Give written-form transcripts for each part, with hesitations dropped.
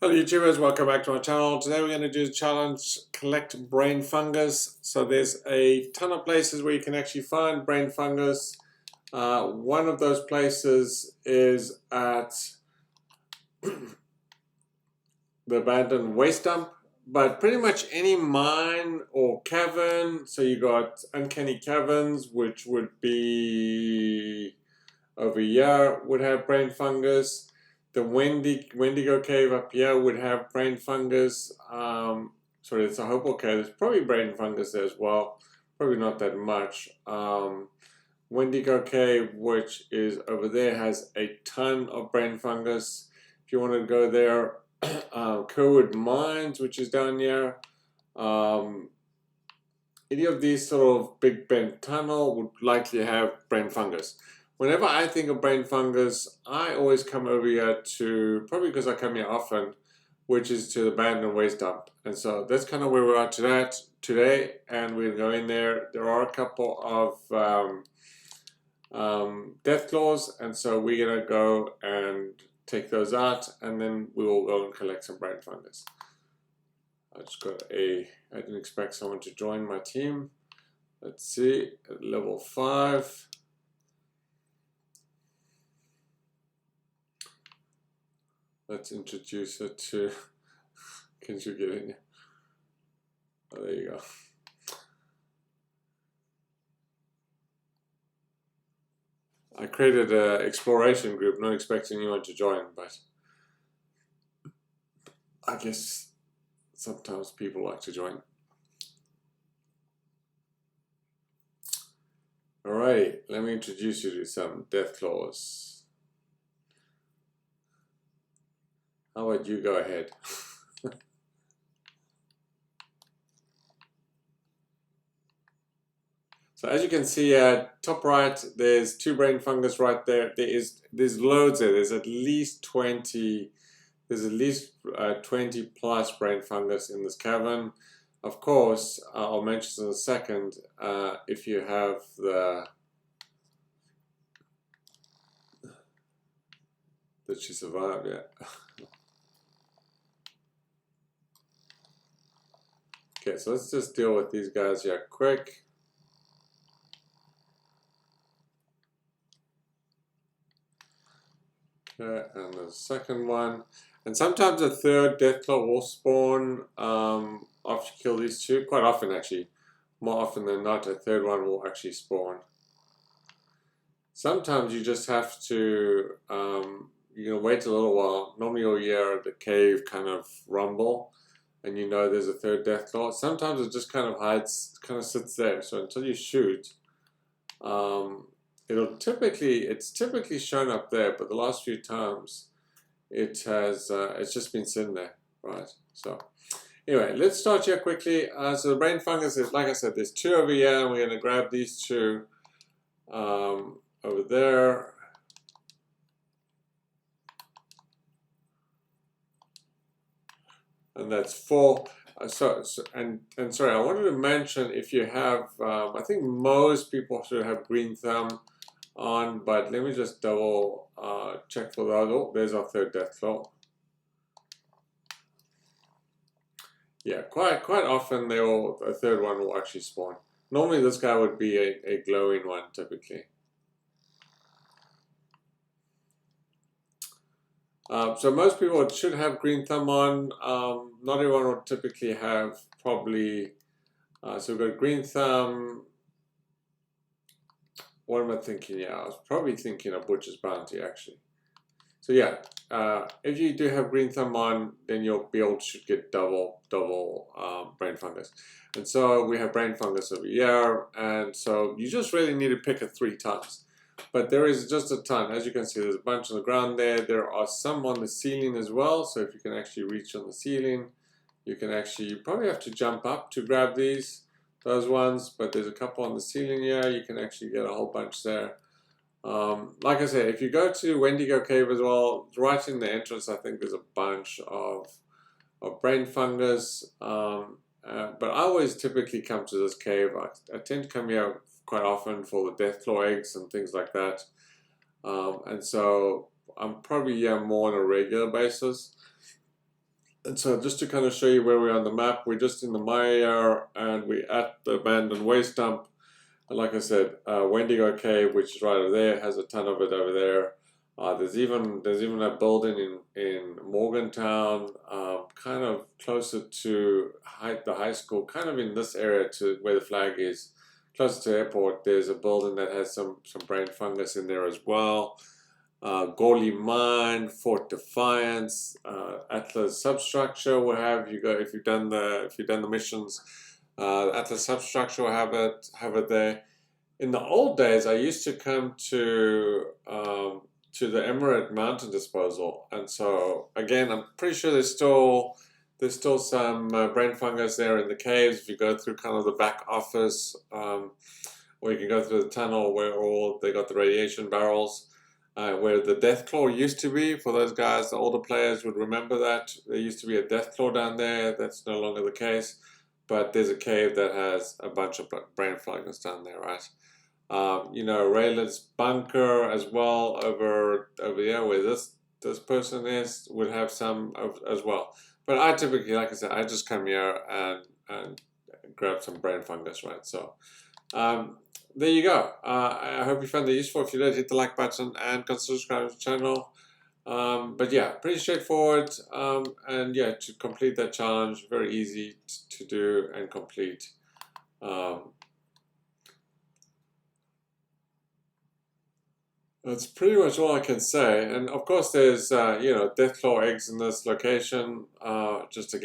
Hello YouTubers, welcome back to my channel. Today we're going to do the challenge collect brain fungus. So there's a ton of places where you can actually find brain fungus. One of those places is at the abandoned waste dump, but pretty much any mine or cavern. So you got uncanny caverns, which would be over here, would have brain fungus. The Wendigo cave up here would have brain fungus. Sorry, it's a Hopewell cave. There's probably brain fungus there as well. Probably not that much. Wendigo cave, which is over there, has a ton of brain fungus. If you want to go there, Kerwood Mines, which is down here. Any of these sort of Big Bend Tunnel would likely have brain fungus. Whenever I think of brain fungus, I always come over here to, probably because I come here often, which is to the abandoned waste dump. And so that's kind of where we are today, and we'll go in there. There are a couple of death claws, and so we're going to go and take those out, and then we will go and collect some brain fungus. I just got I didn't expect someone to join my team. Let's see, at level 5. Let's introduce her to, can you get in here? Oh, there you go. I created an exploration group, not expecting anyone to join, but I guess sometimes people like to join. Alrighty, let me introduce you to some death claws. How about you go ahead? So as you can see at top right, there's 2 brain fungus right there. There's loads there. There's at least 20. There's at least 20 plus brain fungus in this cavern. Of course, I'll mention in a second, if you have that she survived, yeah. Okay, so let's just deal with these guys here quick. Okay, and the second one. And sometimes a third deathclaw will spawn after you kill these 2. Quite often, actually. More often than not, a third one will actually spawn. Sometimes you just have to, you're going to wait a little while. Normally you'll hear the cave kind of rumble, and you know there's a third deathclaw. Sometimes it just kind of hides, kind of sits there. So until you shoot, it's typically shown up there, but the last few times it's just been sitting there, right? So anyway, let's start here quickly. So the brain fungus is, like I said, there's 2 over here, and we're going to grab these 2 over there. And that's 4. And sorry, I wanted to mention, if you have, I think most people should have green thumb on, but let me just double check for those. Oh, there's our third deathclaw. Yeah, quite often a third one will actually spawn. Normally this guy would be a glowing one, typically. So most people should have green thumb on. Not everyone would typically have, probably. So we've got green thumb. What am I thinking? Yeah, I was probably thinking of Butcher's Bounty, actually. So yeah, if you do have green thumb on, then your build should get double brain fungus. And so we have brain fungus over here, and so you just really need to pick it 3 times. But there is just a ton. As you can see, there's a bunch on the ground there. There are some on the ceiling as well. So if you can actually reach on the ceiling, you probably have to jump up to grab those ones. But there's a couple on the ceiling here. You can actually get a whole bunch there. Like I said, if you go to Wendigo Cave as well, right in the entrance, I think there's a bunch of brain fungus. But I always typically come to this cave. I tend to come here quite often for the deathclaw eggs and things like that. And so I'm probably here more on a regular basis. And so just to kind of show you where we are on the map, we're just in the Maya and we're at the abandoned waste dump. And like I said, Wendigo Cave, which is right over there, has a ton of it over there. There's even a building in Morgantown, kind of closer to the high school, kind of in this area to where the flag is, closer to the airport. There's a building that has some brain fungus in there as well. Gorley Mine, Fort Defiance, Atlas Substructure will have you go if you've done the missions. Atlas Substructure will have it there. In the old days, I used to come to the Emirate Mountain Disposal, and so again, I'm pretty sure there's still some brain fungus there in the caves. If you go through kind of the back office, or you can go through the tunnel where they got the radiation barrels. Where the death claw used to be, for those guys, the older players would remember that. There used to be a death claw down there. That's no longer the case. But there's a cave that has a bunch of brain fungus down there, right? Raylan's bunker as well over there where this person is would have some as well. But I typically, like I said, I just come here and grab some brain fungus, right? So there you go. I hope you found it useful. If you did, hit the like button and consider subscribing to the channel. But yeah, pretty straightforward. And yeah, to complete that challenge, very easy to do and complete. That's pretty much all I can say. And of course, there's deathclaw eggs in this location. Just a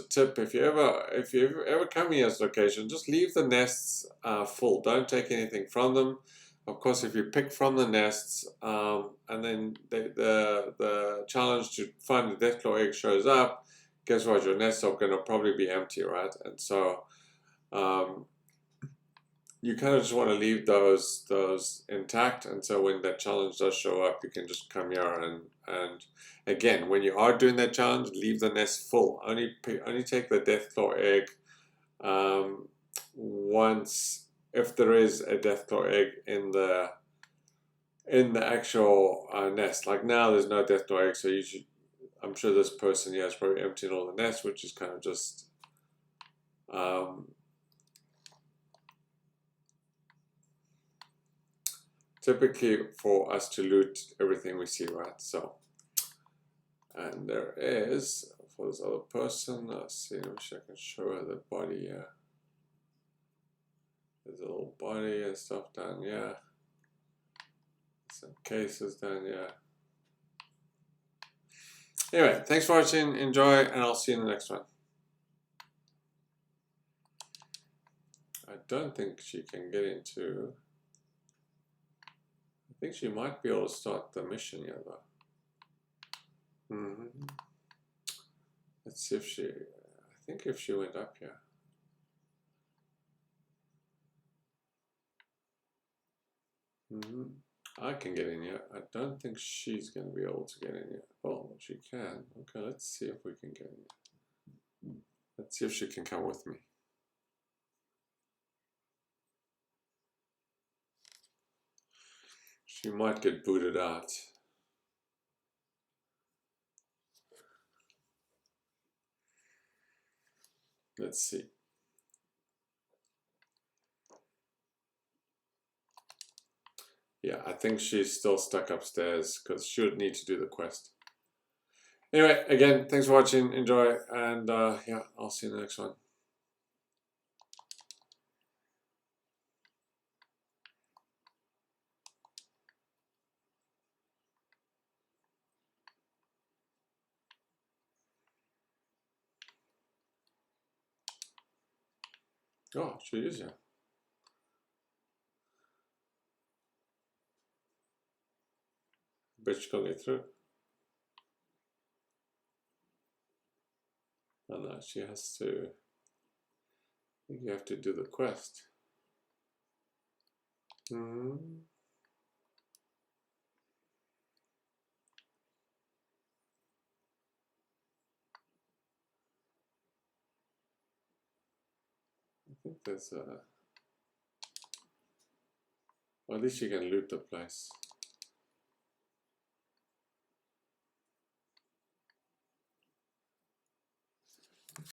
tip: if you ever come here this location, just leave the nests full. Don't take anything from them. Of course, if you pick from the nests, and then the challenge to find the deathclaw egg shows up, guess what? Your nests are going to probably be empty, right? And so. You kind of just want to leave those intact, and so when that challenge does show up, you can just come here and again, when you are doing that challenge, leave the nest full. Only take the deathclaw egg once, if there is a deathclaw egg in the actual nest. Like now, there's no deathclaw egg, so you should. I'm sure this person here is probably emptying all the nest, which is kind of just. Typically for us to loot everything we see, right? So, and there is, for this other person, let's see, I wish I can show her the body here. There's a little body and stuff down here. Some cases down here. Anyway, thanks for watching, enjoy, and I'll see you in the next one. I don't think she can get into... I think she might be able to start the mission here, though. Let's see if she... I think if she went up here. I can get in here. I don't think she's going to be able to get in here. Oh, she can. Okay, let's see if we can get in here. Let's see if she can come with me. She might get booted out. Let's see. Yeah, I think she's still stuck upstairs because she would need to do the quest. Anyway, again, thanks for watching. Enjoy. And yeah, I'll see you in the next one. Oh, she is, yeah. Bet she can't get through. Oh no, she has to... I think you have to do the quest. I think there's a... Well, at least you can loot the place.